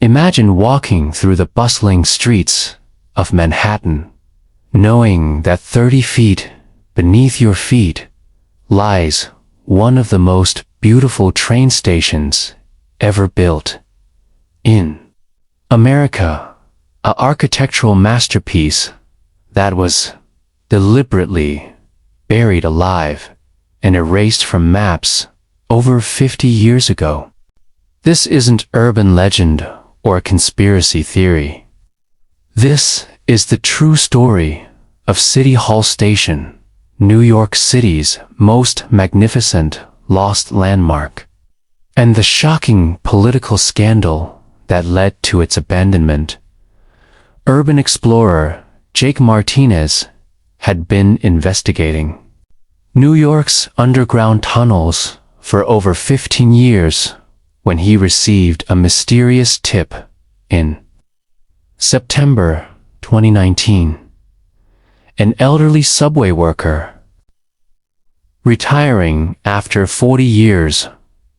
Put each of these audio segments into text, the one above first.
Imagine walking through the bustling streets of Manhattan, knowing that 30 feet beneath your feet lies one of the most beautiful train stations ever built in America, an architectural masterpiece that was deliberately buried alive and erased from maps over 50 years ago. This isn't urban legend or a conspiracy theory. This is the true story of City Hall Station, New York City's most magnificent lost landmark, and the shocking political scandal that led to its abandonment. Urban explorer Jake Martinez had been investigating New York's underground tunnels for over 15 years when he received a mysterious tip in September 2019. An elderly subway worker, retiring after 40 years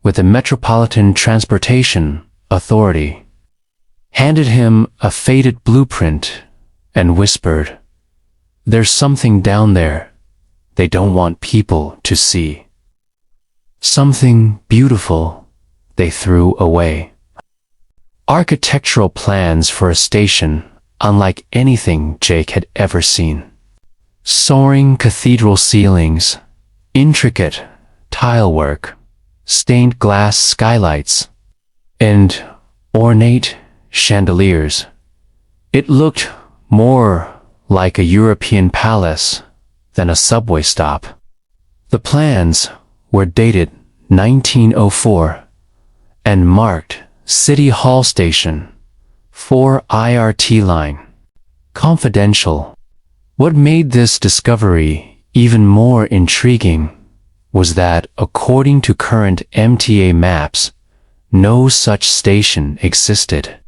with the Metropolitan Transportation Authority, handed him a faded blueprint and whispered, "There's something down there they don't want people to see. Something beautiful they threw away." Architectural plans for a station unlike anything Jake had ever seen. Soaring cathedral ceilings, intricate tile work, stained glass skylights, and ornate chandeliers. It looked more like a European palace than a subway stop. The plans were dated 1904 and marked City Hall Station, 4 IRT line, confidential. What made this discovery even more intriguing was that, according to current MTA maps, no such station existed.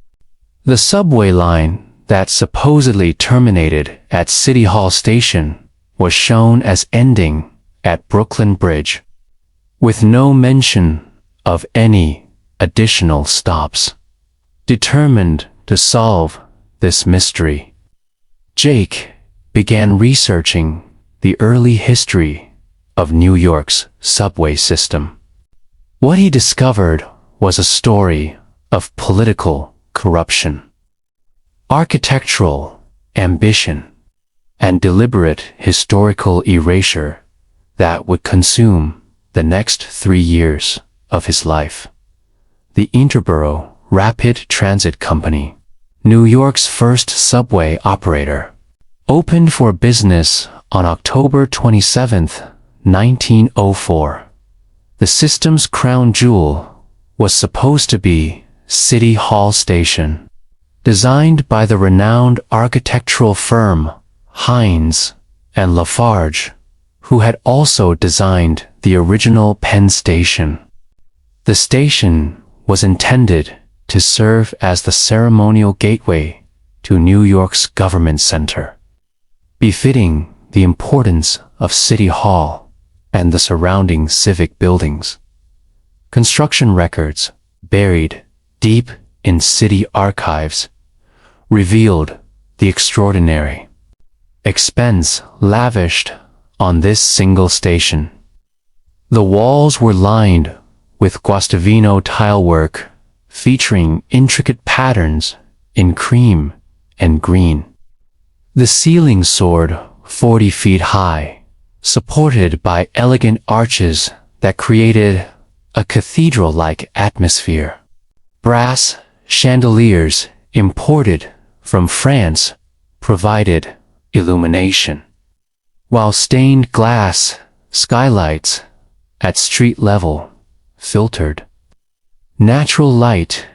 The subway line that supposedly terminated at City Hall Station was shown as ending at Brooklyn Bridge, with no mention of any additional stops. Determined to solve this mystery, Jake began researching the early history of New York's subway system. What he discovered was a story of political corruption, architectural ambition, and deliberate historical erasure that would consume the next 3 years of his life. The Interborough Rapid Transit Company, New York's first subway operator, opened for business on October 27, 1904. The system's crown jewel was supposed to be City Hall Station, designed by the renowned architectural firm Hines and Lafarge, who had also designed the original Penn Station. The station was intended to serve as the ceremonial gateway to New York's government center, befitting the importance of City Hall and the surrounding civic buildings. Construction records, buried deep in city archives, revealed the extraordinary expense lavished on this single station. The walls were lined with Guastavino tilework featuring intricate patterns in cream and green. The ceiling soared 40 feet high, supported by elegant arches that created a cathedral-like atmosphere. Brass chandeliers imported from France provided illumination, while stained glass skylights at street level filtered natural light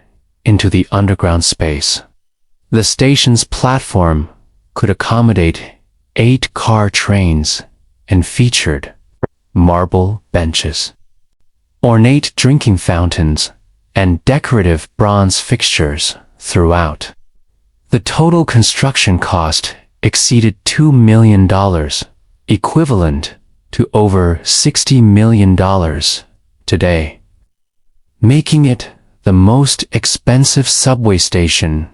into the underground space. The station's platform could accommodate 8 car trains and featured marble benches, ornate drinking fountains, and decorative bronze fixtures throughout. The total construction cost exceeded $2 million, equivalent to over $60 million today, making it the most expensive subway station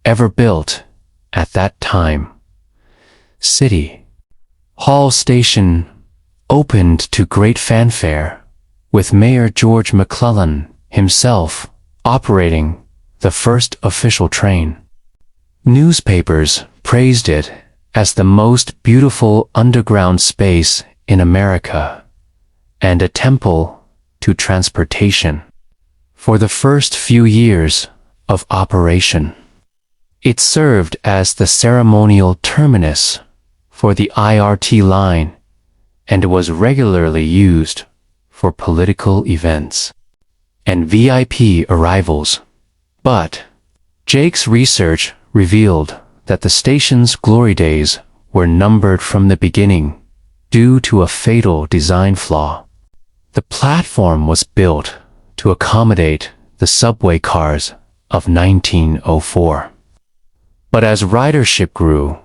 ever built at that time. City Hall Station opened to great fanfare, with Mayor George McClellan himself operating the first official train. Newspapers praised it as the most beautiful underground space in America and a temple to transportation. For the first few years of operation, it served as the ceremonial terminus for the IRT line and was regularly used for political events and VIP arrivals. But Jake's research revealed that the station's glory days were numbered from the beginning due to a fatal design flaw. The platform was built to accommodate the subway cars of 1904. But as ridership grew,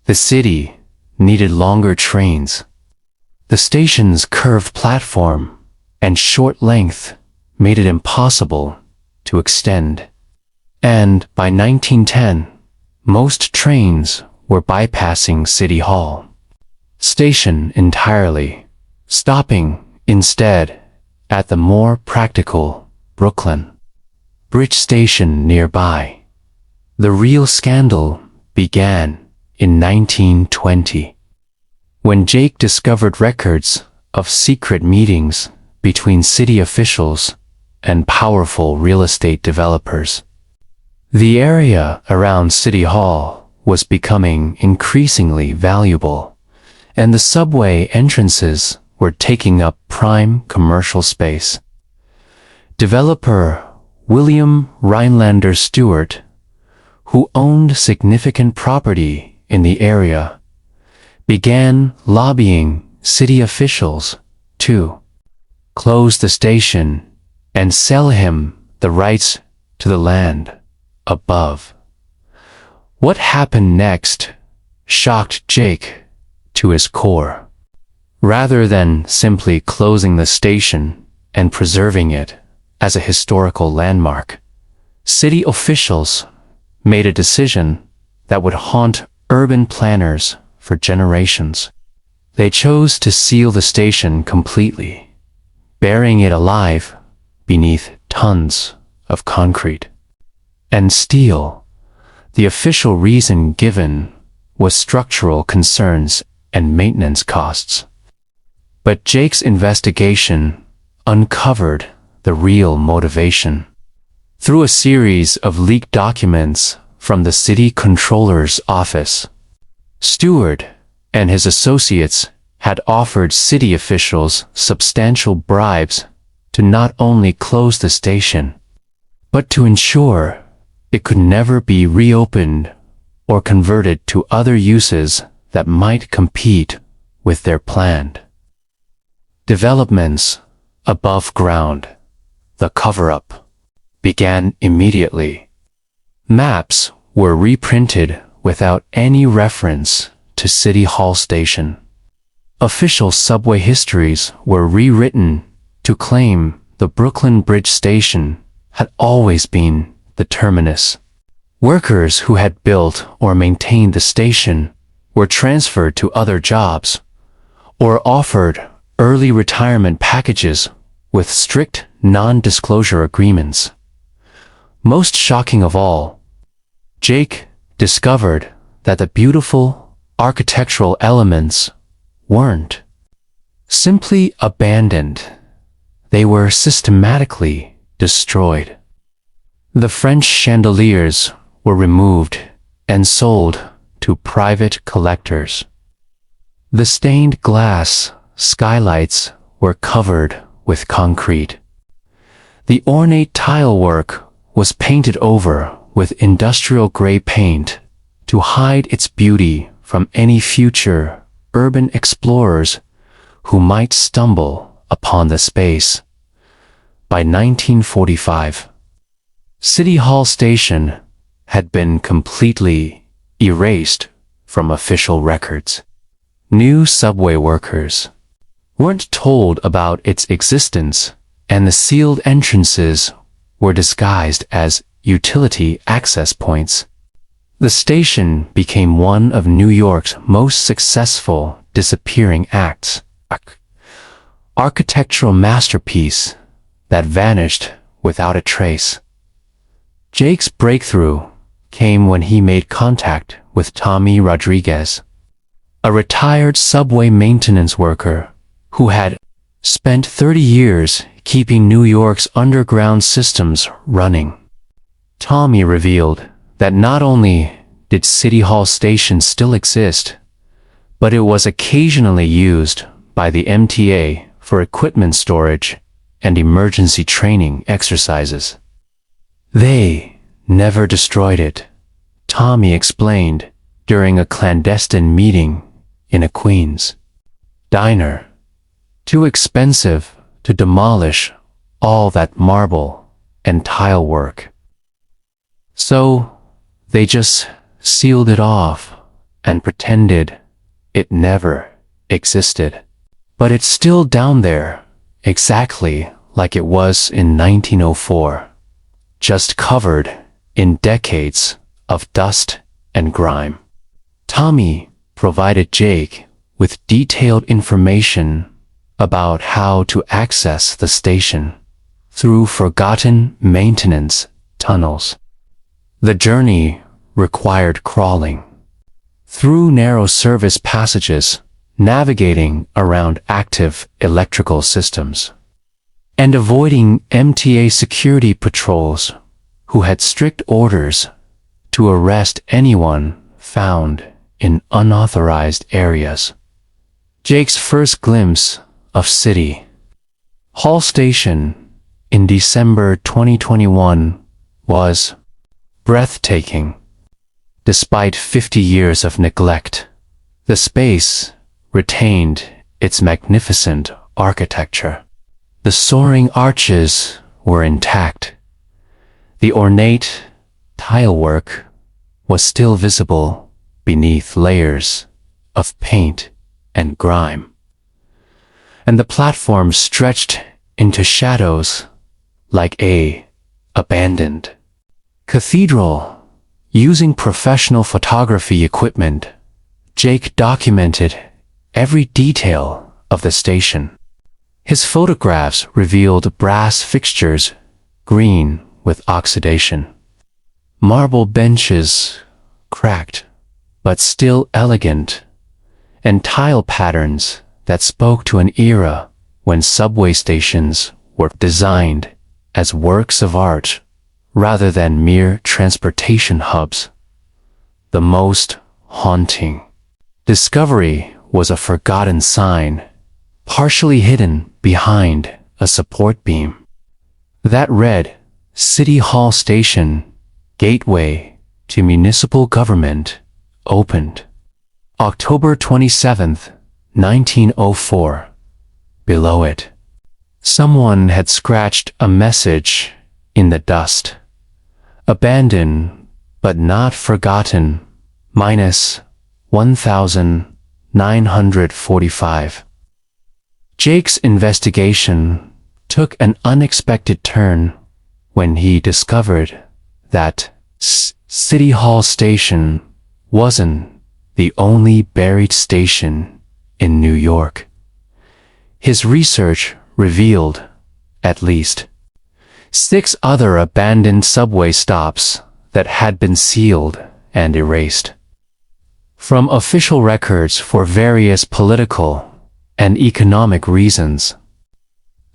the city needed longer trains. The station's curved platform and short length made it impossible to extend. And by 1910, most trains were bypassing City Hall Station entirely, stopping instead at the more practical Brooklyn Bridge Station nearby. The real scandal began in 1920, when Jake discovered records of secret meetings between city officials and powerful real estate developers. The area around City Hall was becoming increasingly valuable, and the subway entrances were taking up prime commercial space. Developer William Rhinelander Stewart, who owned significant property in the area, began lobbying city officials to close the station and sell him the rights to the land above. What happened next shocked Jake to his core. Rather than simply closing the station and preserving it as a historical landmark, city officials made a decision that would haunt urban planners for generations. They chose to seal the station completely, burying it alive beneath tons of concrete and steel. The official reason given was structural concerns and maintenance costs. But Jake's investigation uncovered the real motivation. Through a series of leaked documents from the city controller's office, Stewart and his associates had offered city officials substantial bribes to not only close the station, but to ensure it could never be reopened or converted to other uses that might compete with their planned developments above ground. The cover-up began immediately. Maps were reprinted without any reference to City Hall Station. Official subway histories were rewritten to claim the Brooklyn Bridge Station had always been the terminus. Workers who had built or maintained the station were transferred to other jobs or offered early retirement packages with strict non-disclosure agreements. Most shocking of all, Jake discovered that the beautiful architectural elements weren't simply abandoned. They were systematically destroyed. The French chandeliers were removed and sold to private collectors. The stained glass skylights were covered with concrete. The ornate tile work was painted over with industrial gray paint to hide its beauty from any future urban explorers who might stumble upon the space. By 1945, City Hall Station had been completely erased from official records. New subway workers weren't told about its existence, and the sealed entrances were disguised as utility access points. The station became one of New York's most successful disappearing acts, architectural masterpiece that vanished without a trace. Jake's breakthrough came when he made contact with Tommy Rodriguez, a retired subway maintenance worker who had spent 30 years keeping New York's underground systems running. Tommy revealed that not only did City Hall Station still exist, but it was occasionally used by the MTA for equipment storage and emergency training exercises. They never destroyed it, Tommy explained during a clandestine meeting in a Queens diner. Too expensive to demolish all that marble and tile work. So they just sealed it off and pretended it never existed. But it's still down there, exactly like it was in 1904, just covered in decades of dust and grime. Tommy provided Jake with detailed information about how to access the station through forgotten maintenance tunnels. The journey required crawling through narrow service passages, navigating around active electrical systems, and avoiding MTA security patrols who had strict orders to arrest anyone found in unauthorized areas. Jake's first glimpse of City Hall Station in December 2021 was breathtaking. Despite 50 years of neglect, the space retained its magnificent architecture. The soaring arches were intact. The ornate tilework was still visible beneath layers of paint and grime, and the platform stretched into shadows like a abandoned cathedral. Using professional photography equipment, Jake documented every detail of the station. His photographs revealed brass fixtures green with oxidation, marble benches cracked but still elegant, and tile patterns that spoke to an era when subway stations were designed as works of art rather than mere transportation hubs. The most haunting discovery was a forgotten sign, partially hidden behind a support beam, that read, "City Hall Station, Gateway to Municipal Government, opened October 27, 1904. Below it, someone had scratched a message in the dust. Abandoned but not forgotten, minus 1,945. Jake's investigation took an unexpected turn when he discovered that City Hall Station wasn't the only buried station in New York. His research revealed at least 6 other abandoned subway stops that had been sealed and erased from official records for various political and economic reasons.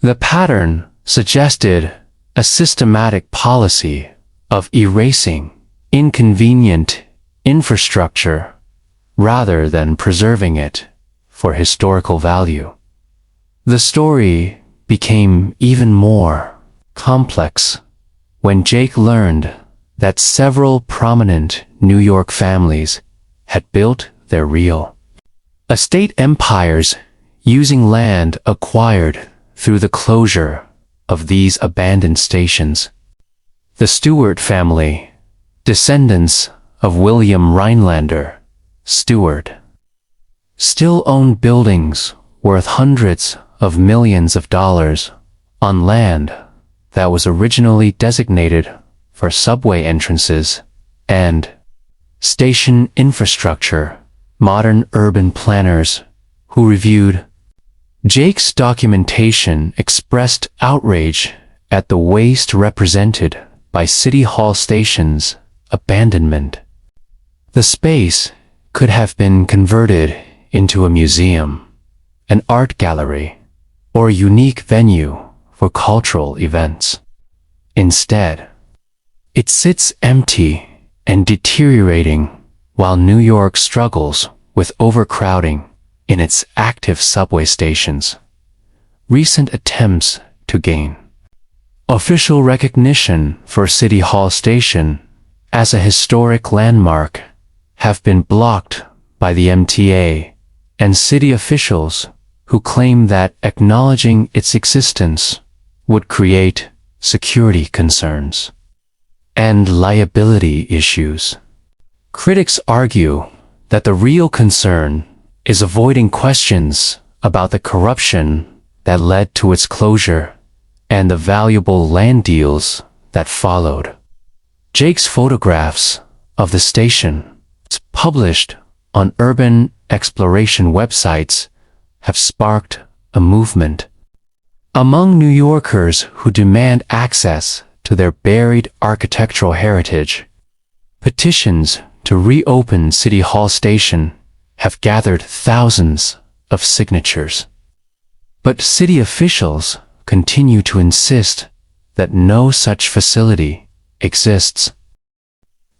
The pattern suggested a systematic policy of erasing inconvenient infrastructure rather than preserving it for historical value. The story became even more complex when Jake learned that several prominent New York families had built their real estate empires using land acquired through the closure of these abandoned stations. The Stewart family, descendants of William Rhinelander Stewart, still owned buildings worth hundreds of millions of dollars on land that was originally designated for subway entrances and station infrastructure. Modern urban planners who reviewed Jake's documentation expressed outrage at the waste represented by City Hall Station's abandonment. The space could have been converted into a museum, an art gallery, or a unique venue for cultural events. Instead, it sits empty and deteriorating while New York struggles with overcrowding in its active subway stations. Recent attempts to gain official recognition for City Hall Station as a historic landmark have been blocked by the MTA and city officials who claim that acknowledging its existence would create security concerns and liability issues. Critics argue that the real concern is avoiding questions about the corruption that led to its closure and the valuable land deals that followed. Jake's photographs of the station, published on urban exploration websites, have sparked a movement among New Yorkers who demand access to their buried architectural heritage. Petitions to reopen City Hall Station have gathered thousands of signatures. But city officials continue to insist that no such facility exists.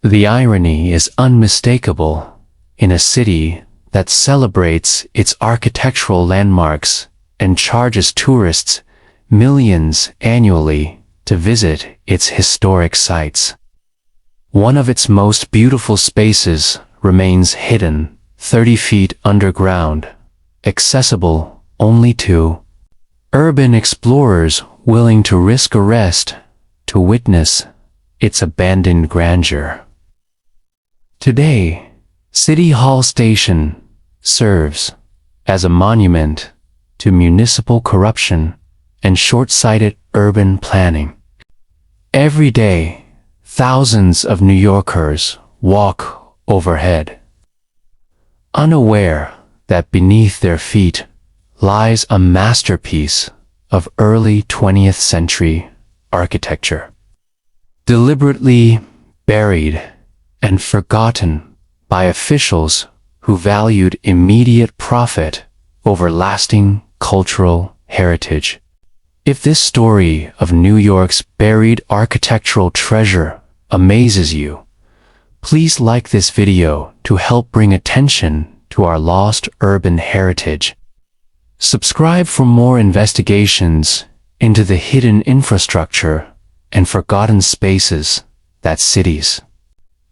The irony is unmistakable in a city that celebrates its architectural landmarks and charges tourists millions annually to visit its historic sites. One of its most beautiful spaces remains hidden 30 feet underground, accessible only to urban explorers willing to risk arrest to witness its abandoned grandeur. Today, City Hall Station serves as a monument to municipal corruption and short-sighted urban planning. Every day, thousands of New Yorkers walk overhead, unaware that beneath their feet lies a masterpiece of early 20th century architecture, deliberately buried and forgotten by officials who valued immediate profit over lasting cultural heritage. If this story of New York's buried architectural treasure amazes you, please like this video to help bring attention to our lost urban heritage. Subscribe for more investigations into the hidden infrastructure and forgotten spaces that cities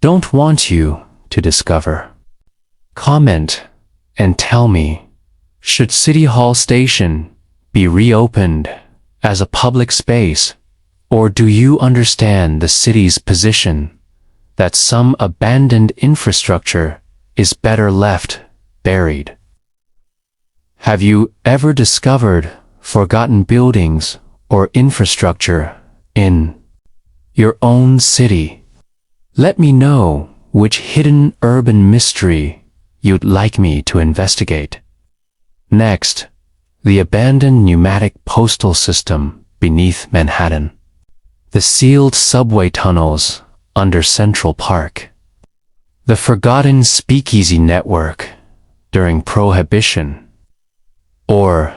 don't want you to discover. Comment and tell me, should City Hall Station be reopened as a public space, or do you understand the city's position that some abandoned infrastructure is better left buried? Have you ever discovered forgotten buildings or infrastructure in your own city? Let me know which hidden urban mystery you'd like me to investigate. Next, the abandoned pneumatic postal system beneath Manhattan, the sealed subway tunnels under Central Park, the forgotten speakeasy network during Prohibition, or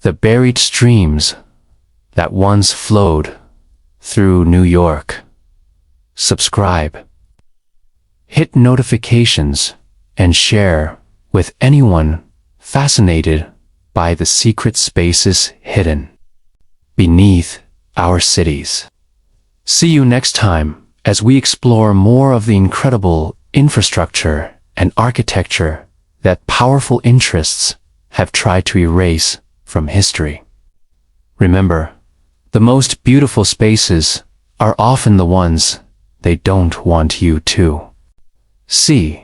the buried streams that once flowed through New York. Subscribe, hit notifications, and share with anyone fascinated by the secret spaces hidden beneath our cities. See you next time as we explore more of the incredible infrastructure and architecture that powerful interests have tried to erase from history. Remember, the most beautiful spaces are often the ones they don't want you to see.